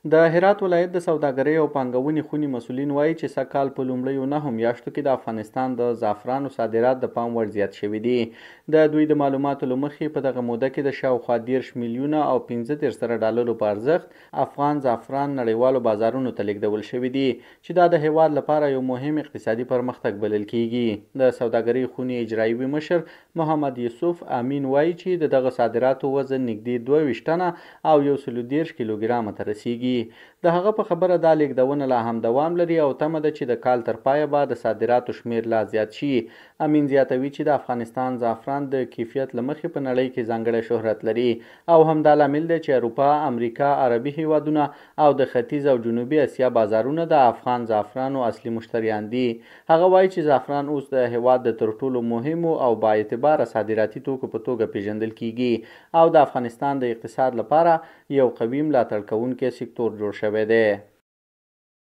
د هرات ولایت د سوداګرۍ او پانګونې خونې مسؤلین وایي چې سږکال په لومړیو 9 میاشتو کې د افغانستان د زعفرانو صادرات د پام وړ زیات شوي دي. د دوی د معلوماتو له مخې په دغه موده کې د شاوخوا 13 میلیونه او 15 زره ډالرو په ارزښت افغان زعفران نړیوالو بازارونو ته لیږدول شوي دي چې دا د هیواد لپاره یو مهم اقتصادي پرمختګ بلل کیږي. د سوداګرۍ خونې اجرایوي مشر محمد یوسف امین وایي چې دغه صادراتو وزن نږدې 22 ټنه او 113 کیلوګرامه ته رسیږي. د هغه په خبره دا لیږدونه لا هم دوام لري او تمه ده چې د کال تر پایه به د صادراتو شمیر لا زیات شي. امین زیاتوي چې د افغانستان زعفران د کیفیت له مخې په نړۍ کې ځانګړی شهرت لري او همدا لامل دی چې اروپا، امریکا، عربي هیوادونه او د ختیځ او جنوبي اسیا بازارونه د افغان زعفرانو اصلي مشتریان دي. هغه وایي چې زعفران اوس د هیواد د تر ټولو مهمو او با اعتباره صادراتي توکو په توګه پیژندل کیږي او د افغانستان د اقتصاد لپاره یو قوي ملاتړ کوونکی سکتور جوړ شوی دی.